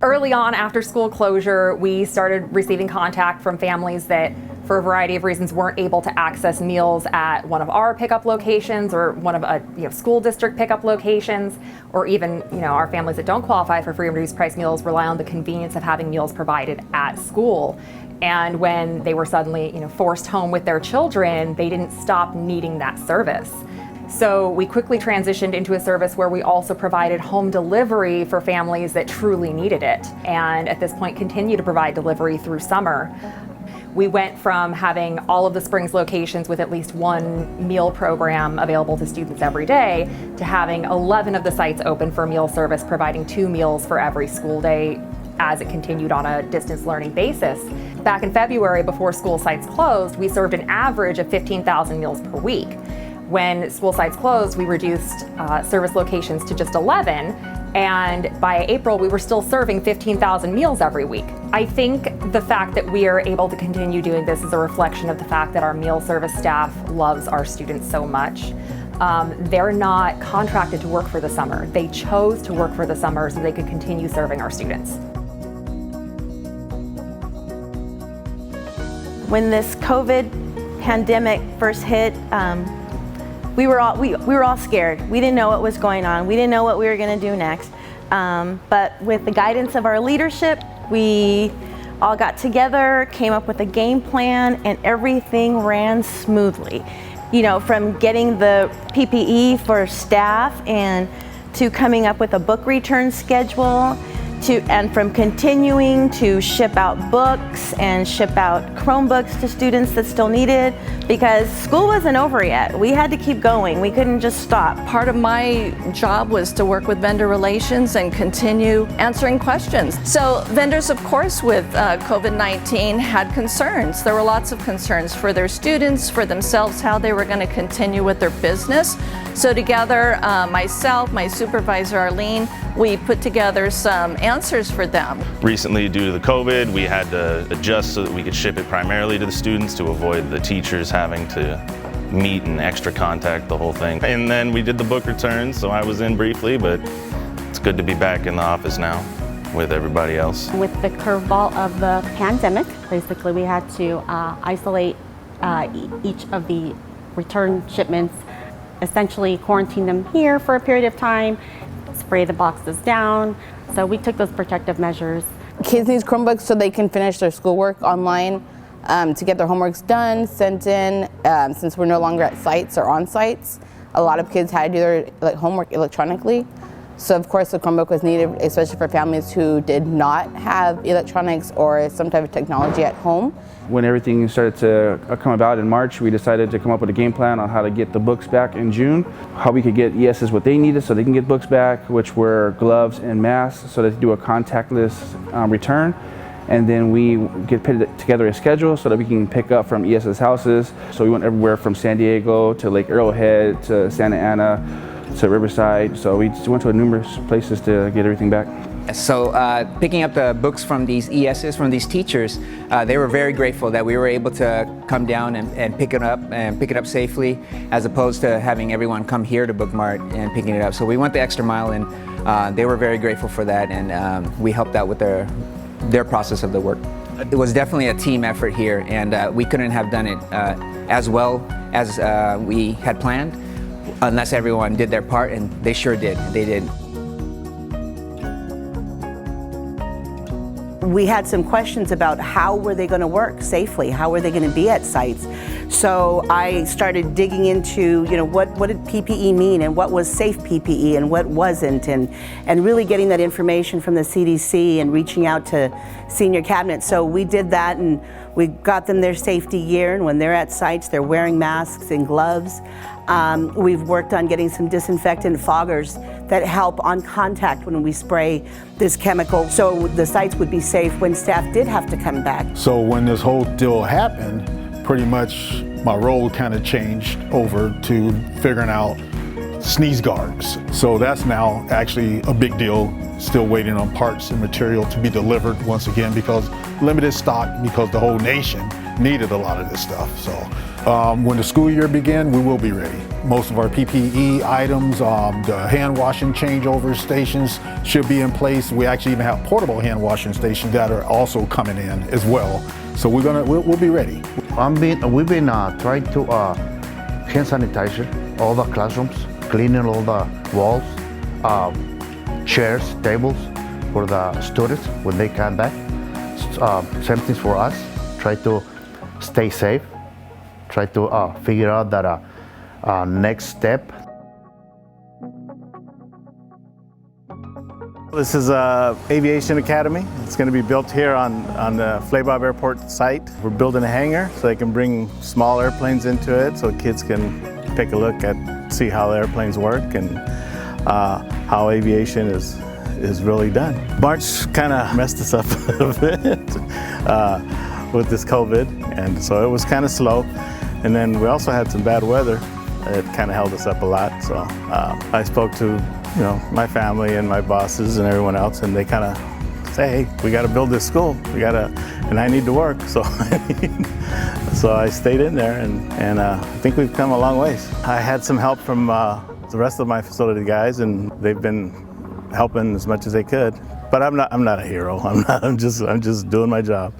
Early on after school closure, we started receiving contact from families that, for a variety of reasons, weren't able to access meals at one of our pickup locations or one of a school district pickup locations, or even our families that don't qualify for free and reduced price meals rely on the convenience of having meals provided at school. And when they were suddenly forced home with their children, they didn't stop needing that service. So we quickly transitioned into a service where we also provided home delivery for families that truly needed it, and at this point continue to provide delivery through summer. We went from having all of the Springs locations with at least one meal program available to students every day to having 11 of the sites open for meal service, providing 2 meals for every school day as it continued on a distance learning basis. Back in February, before school sites closed, we served an average of 15,000 meals per week. When school sites closed, we reduced service locations to just 11, and by April, we were still serving 15,000 meals every week. I think the fact that we are able to continue doing this is a reflection of the fact that our meal service staff loves our students so much. They're not contracted to work for the summer. They chose to work for the summer so they could continue serving our students. When this COVID pandemic first hit, we were all scared. We didn't know what was going on. We didn't know what we were going to do next. But with the guidance of our leadership, we all got together, came up with a game plan, and everything ran smoothly. From getting the PPE for staff and to coming up with a book return schedule, and from continuing to ship out books and ship out Chromebooks to students that still needed, because school wasn't over yet. We had to keep going. We couldn't just stop. Part of my job was to work with vendor relations and continue answering questions. So vendors, of course, with COVID-19 had concerns. There were lots of concerns for their students, for themselves, how they were going to continue with their business. So together, myself, my supervisor, Arlene, we put together some answers for them. Recently, due to the COVID, we had to adjust so that we could ship it primarily to the students to avoid the teachers having to meet and extra contact the whole thing. And then we did the book returns, so I was in briefly, but it's good to be back in the office now with everybody else. With the curveball of the pandemic, basically we had to isolate each of the return shipments, essentially quarantine them here for a period of time, spray the boxes down. So we took those protective measures. Kids need Chromebooks so they can finish their schoolwork online, to get their homeworks done, sent in. Since we're no longer at sites or on sites, a lot of kids had to do their homework electronically. So of course the Chromebook was needed, especially for families who did not have electronics or some type of technology at home. When everything started to come about in March, we decided to come up with a game plan on how to get the books back in June, how we could get ESs what they needed so they can get books back, which were gloves and masks, so they could do a contactless return. And then we put together a schedule so that we can pick up from ES's houses. So we went everywhere from San Diego to Lake Arrowhead to Santa Ana to Riverside. So we just went to numerous places to get everything back. So picking up the books from these ESs, from these teachers, they were very grateful that we were able to come down and pick it up safely, as opposed to having everyone come here to Bookmart and picking it up. So we went the extra mile, and they were very grateful for that, and we helped out with their process of the work. It was definitely a team effort here, and we couldn't have done it as well as we had planned unless everyone did their part, and they sure did. They did. We had some questions about how were they going to work safely, how were they going to be at sites. So I started digging into, what did PPE mean, and what was safe PPE and what wasn't, and really getting that information from the CDC and reaching out to senior cabinet. So we did that, and we got them their safety gear, and when they're at sites, they're wearing masks and gloves. We've worked on getting some disinfectant foggers that help on contact when we spray this chemical, so the sites would be safe when staff did have to come back. So when this whole deal happened, pretty much my role kind of changed over to figuring out sneeze guards. So that's now actually a big deal. Still waiting on parts and material to be delivered once again because limited stock because the whole nation needed a lot of this stuff. So when the school year begins, we will be ready. Most of our PPE items, the hand washing changeover stations should be in place. We actually even have portable hand washing stations that are also coming in as well. So we'll be ready. We've been trying to hand sanitize all the classrooms, cleaning all the walls, chairs, tables for the students when they come back. Same things for us. Try to stay safe. Try to figure out that next step. This is Aviation Academy. It's going to be built here on the Flabob Airport site. We're building a hangar so they can bring small airplanes into it so kids can take a look at, see how the airplanes work and how aviation is really done. March kind of messed us up a little bit with this COVID, and so it was kind of slow. And then we also had some bad weather. It kind of held us up a lot. So I spoke to my family and my bosses and everyone else, and they kind of say, hey, we got to build this school. And I need to work. So so I stayed in there, and I think we've come a long ways. I had some help from the rest of my facility guys, and they've been helping as much as they could. But I'm not a hero. I'm just doing my job.